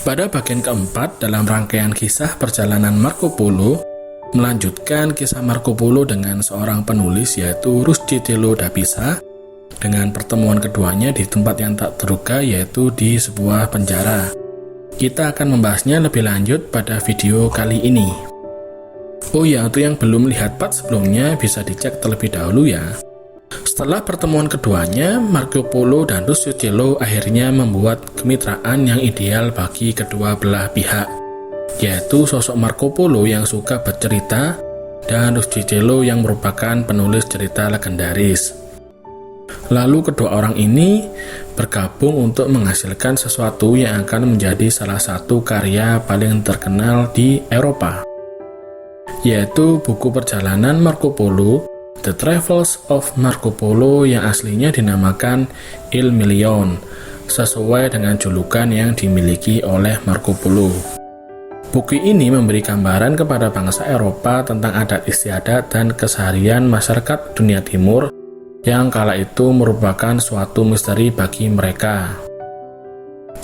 Pada bagian keempat dalam rangkaian kisah perjalanan Marco Polo, melanjutkan kisah Marco Polo dengan seorang penulis yaitu Rustichello da Pisa, dengan pertemuan keduanya di tempat yang tak terduga yaitu di sebuah penjara. Kita akan membahasnya lebih lanjut pada video kali ini. Oh ya, untuk yang belum lihat part sebelumnya bisa dicek terlebih dahulu ya. Setelah pertemuan keduanya, Marco Polo dan Rustichello akhirnya membuat kemitraan yang ideal bagi kedua belah pihak, yaitu sosok Marco Polo yang suka bercerita dan Rustichello yang merupakan penulis cerita legendaris. Lalu kedua orang ini bergabung untuk menghasilkan sesuatu yang akan menjadi salah satu karya paling terkenal di Eropa, yaitu buku perjalanan Marco Polo, The Travels of Marco Polo, yang aslinya dinamakan Il Million, sesuai dengan julukan yang dimiliki oleh Marco Polo. Buku ini memberi gambaran kepada bangsa Eropa tentang adat istiadat dan keseharian masyarakat dunia timur yang kala itu merupakan suatu misteri bagi mereka,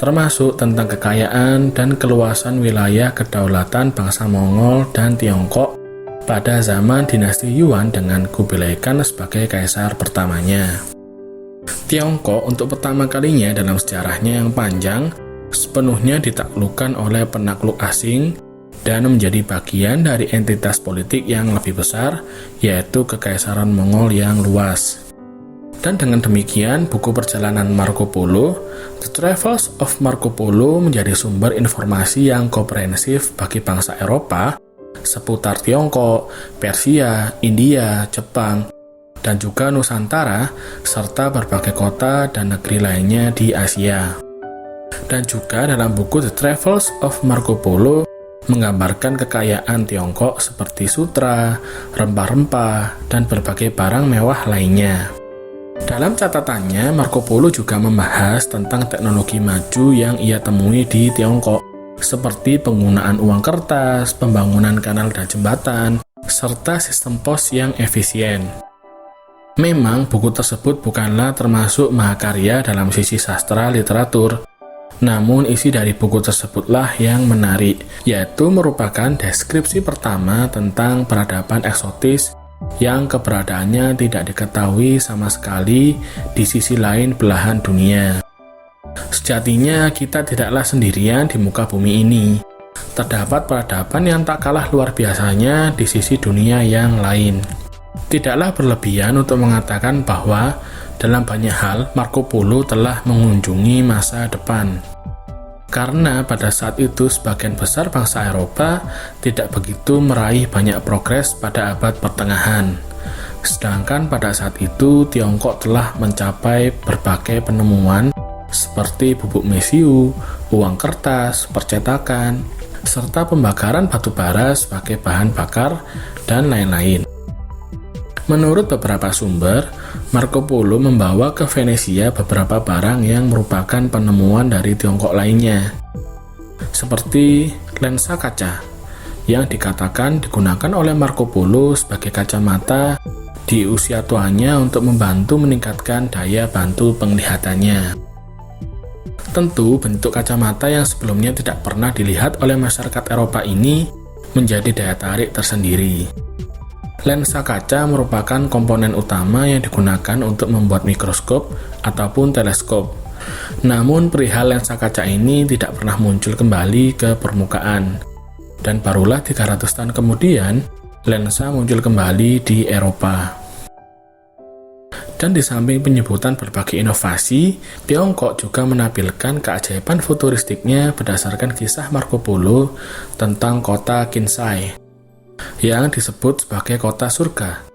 termasuk tentang kekayaan dan keluasan wilayah kedaulatan bangsa Mongol dan Tiongkok pada zaman dinasti Yuan dengan Kubilai Khan sebagai kaisar pertamanya. Tiongkok untuk pertama kalinya dalam sejarahnya yang panjang sepenuhnya ditaklukkan oleh penakluk asing dan menjadi bagian dari entitas politik yang lebih besar, yaitu Kekaisaran Mongol yang luas. Dan dengan demikian, buku perjalanan Marco Polo, The Travels of Marco Polo, menjadi sumber informasi yang komprehensif bagi bangsa Eropa seputar Tiongkok, Persia, India, Jepang, dan juga Nusantara, serta berbagai kota dan negeri lainnya di Asia. Dan juga dalam buku The Travels of Marco Polo menggambarkan kekayaan Tiongkok seperti sutra, rempah-rempah, dan berbagai barang mewah lainnya. Dalam catatannya, Marco Polo juga membahas tentang teknologi maju yang ia temui di Tiongkok, seperti penggunaan uang kertas, pembangunan kanal dan jembatan, serta sistem pos yang efisien. Memang buku tersebut bukanlah termasuk mahakarya dalam sisi sastra literatur, namun isi dari buku tersebutlah yang menarik, yaitu merupakan deskripsi pertama tentang peradaban eksotis yang keberadaannya tidak diketahui sama sekali di sisi lain belahan dunia. Sejatinya kita tidaklah sendirian di muka bumi ini. Terdapat peradaban yang tak kalah luar biasanya di sisi dunia yang lain. Tidaklah berlebihan untuk mengatakan bahwa dalam banyak hal Marco Polo telah mengunjungi masa depan. Karena pada saat itu sebagian besar bangsa Eropa tidak begitu meraih banyak progres pada abad pertengahan. Sedangkan pada saat itu Tiongkok telah mencapai berbagai penemuan seperti bubuk mesiu, uang kertas, percetakan, serta pembakaran batu bara sebagai bahan bakar, dan lain-lain. Menurut beberapa sumber, Marco Polo membawa ke Venesia beberapa barang yang merupakan penemuan dari Tiongkok lainnya, seperti lensa kaca, yang dikatakan digunakan oleh Marco Polo sebagai kacamata di usia tuanya untuk membantu meningkatkan daya bantu penglihatannya. Tentu, bentuk kacamata yang sebelumnya tidak pernah dilihat oleh masyarakat Eropa ini menjadi daya tarik tersendiri. Lensa kaca merupakan komponen utama yang digunakan untuk membuat mikroskop ataupun teleskop. Namun, perihal lensa kaca ini tidak pernah muncul kembali ke permukaan. Dan barulah 300 tahun kemudian, lensa muncul kembali di Eropa. Dan di samping penyebutan berbagai inovasi, Tiongkok juga menampilkan keajaiban futuristiknya berdasarkan kisah Marco Polo tentang kota Kinsai, yang disebut sebagai kota surga,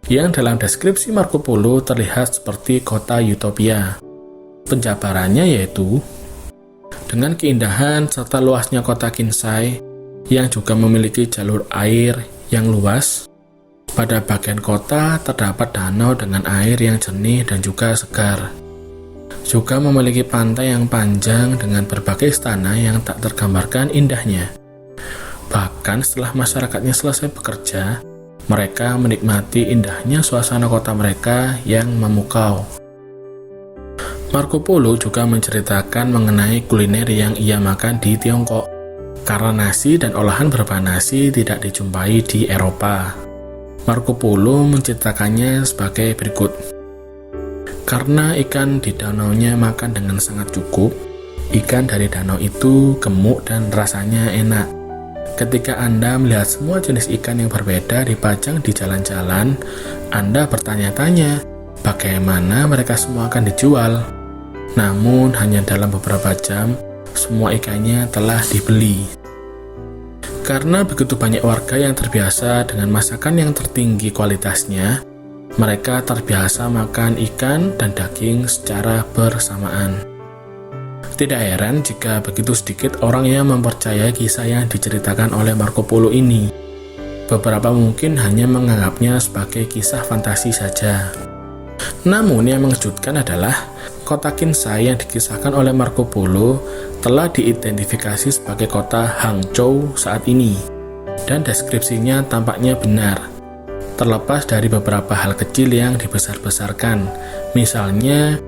yang dalam deskripsi Marco Polo terlihat seperti kota utopia. Penjabarannya yaitu, dengan keindahan serta luasnya kota Kinsai, yang juga memiliki jalur air yang luas, pada bagian kota terdapat danau dengan air yang jernih dan juga segar. Juga memiliki pantai yang panjang dengan berbagai istana yang tak tergambarkan indahnya. Bahkan setelah masyarakatnya selesai bekerja, mereka menikmati indahnya suasana kota mereka yang memukau. Marco Polo juga menceritakan mengenai kuliner yang ia makan di Tiongkok, karena nasi dan olahan berbahan nasi tidak dijumpai di Eropa. Marco Polo menceritakannya sebagai berikut. Karena ikan di danaunya makan dengan sangat cukup, ikan dari danau itu gemuk dan rasanya enak. Ketika Anda melihat semua jenis ikan yang berbeda dipajang di jalan-jalan, Anda bertanya-tanya, bagaimana mereka semua akan dijual? Namun hanya dalam beberapa jam, semua ikannya telah dibeli. Karena begitu banyak warga yang terbiasa dengan masakan yang tertinggi kualitasnya, mereka terbiasa makan ikan dan daging secara bersamaan. Tidak heran jika begitu sedikit orang yang mempercayai kisah yang diceritakan oleh Marco Polo ini. Beberapa mungkin hanya menganggapnya sebagai kisah fantasi saja. Namun yang mengejutkan adalah kota Kinsai yang dikisahkan oleh Marco Polo telah diidentifikasi sebagai kota Hangzhou saat ini, dan deskripsinya tampaknya benar, terlepas dari beberapa hal kecil yang dibesar-besarkan, misalnya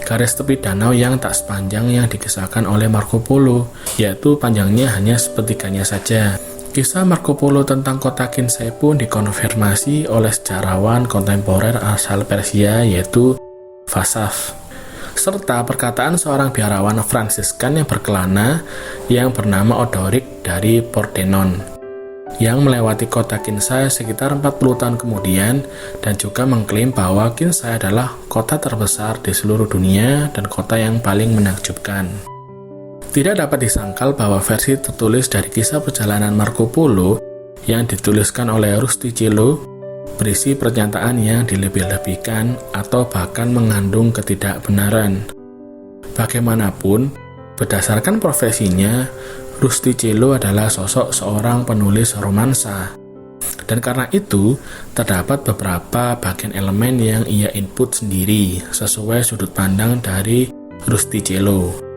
garis tepi danau yang tak sepanjang yang dikisahkan oleh Marco Polo, yaitu panjangnya hanya sepertiganya saja. Kisah Marco Polo tentang kota Kinsai pun dikonfirmasi oleh sejarawan kontemporer asal Persia yaitu Vasaf, serta perkataan seorang biarawan Fransiskan yang berkelana yang bernama Odoric dari Pordenone, yang melewati kota Kinsai sekitar 40 tahun kemudian dan juga mengklaim bahwa Kinsai adalah kota terbesar di seluruh dunia dan kota yang paling menakjubkan. Tidak dapat disangkal bahwa versi tertulis dari kisah perjalanan Marco Polo yang dituliskan oleh Rustichello berisi pernyataan yang dilebih-lebihkan atau bahkan mengandung ketidakbenaran. Bagaimanapun, berdasarkan profesinya, Rustichello adalah sosok seorang penulis romansa. Dan karena itu, terdapat beberapa bagian elemen yang ia input sendiri sesuai sudut pandang dari Rustichello.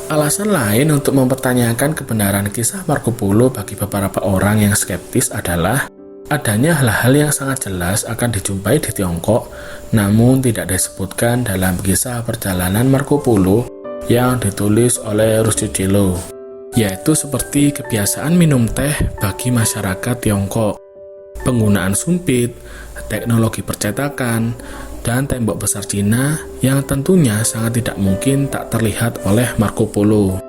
Alasan lain untuk mempertanyakan kebenaran kisah Marco Polo bagi beberapa orang yang skeptis adalah adanya hal-hal yang sangat jelas akan dijumpai di Tiongkok, namun tidak disebutkan dalam kisah perjalanan Marco Polo yang ditulis oleh Rustichello, yaitu seperti kebiasaan minum teh bagi masyarakat Tiongkok, penggunaan sumpit, teknologi percetakan, dan tembok besar Cina yang tentunya sangat tidak mungkin tak terlihat oleh Marco Polo.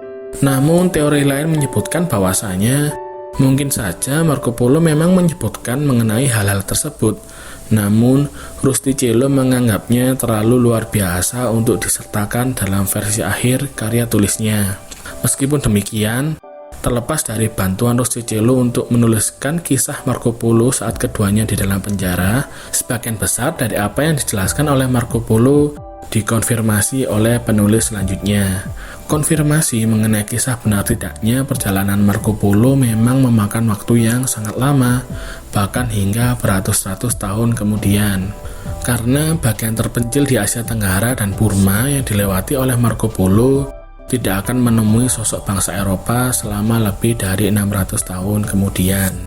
Namun teori lain menyebutkan bahwasanya mungkin saja Marco Polo memang menyebutkan mengenai hal-hal tersebut, namun Rustichello menganggapnya terlalu luar biasa untuk disertakan dalam versi akhir karya tulisnya. Meskipun demikian, terlepas dari bantuan Rustichello untuk menuliskan kisah Marco Polo saat keduanya di dalam penjara, sebagian besar dari apa yang dijelaskan oleh Marco Polo dikonfirmasi oleh penulis selanjutnya. Konfirmasi mengenai kisah benar tidaknya perjalanan Marco Polo memang memakan waktu yang sangat lama, bahkan hingga beratus-ratus tahun kemudian. Karena bagian terpencil di Asia Tenggara dan Burma yang dilewati oleh Marco Polo tidak akan menemui sosok bangsa Eropa selama lebih dari 600 tahun kemudian.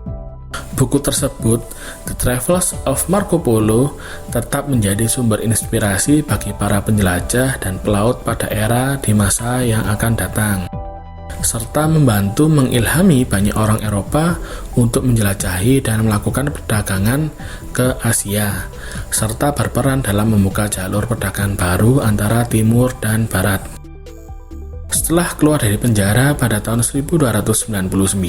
Buku tersebut, The Travels of Marco Polo, tetap menjadi sumber inspirasi bagi para penjelajah dan pelaut pada era di masa yang akan datang, serta membantu mengilhami banyak orang Eropa untuk menjelajahi dan melakukan perdagangan ke Asia, serta berperan dalam membuka jalur perdagangan baru antara timur dan barat. Setelah keluar dari penjara pada tahun 1299,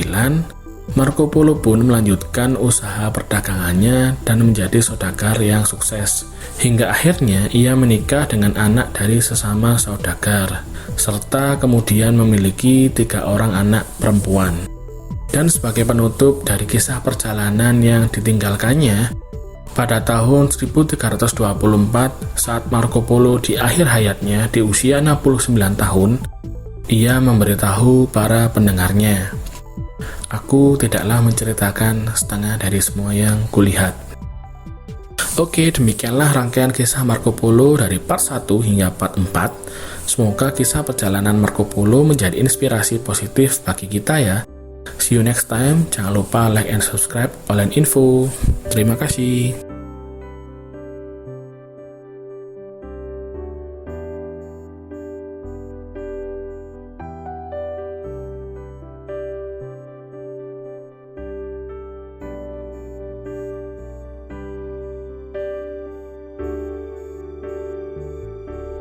Marco Polo pun melanjutkan usaha perdagangannya dan menjadi saudagar yang sukses. Hingga akhirnya ia menikah dengan anak dari sesama saudagar, serta kemudian memiliki 3 orang anak perempuan. Dan sebagai penutup dari kisah perjalanan yang ditinggalkannya, pada tahun 1324 saat Marco Polo di akhir hayatnya di usia 69 tahun, ia memberitahu para pendengarnya, "Aku tidaklah menceritakan setengah dari semua yang kulihat." Oke, demikianlah rangkaian kisah Marco Polo dari part 1 hingga part 4. Semoga kisah perjalanan Marco Polo menjadi inspirasi positif bagi kita ya. See you next time. Jangan lupa like and subscribe Online Info. Terima kasih.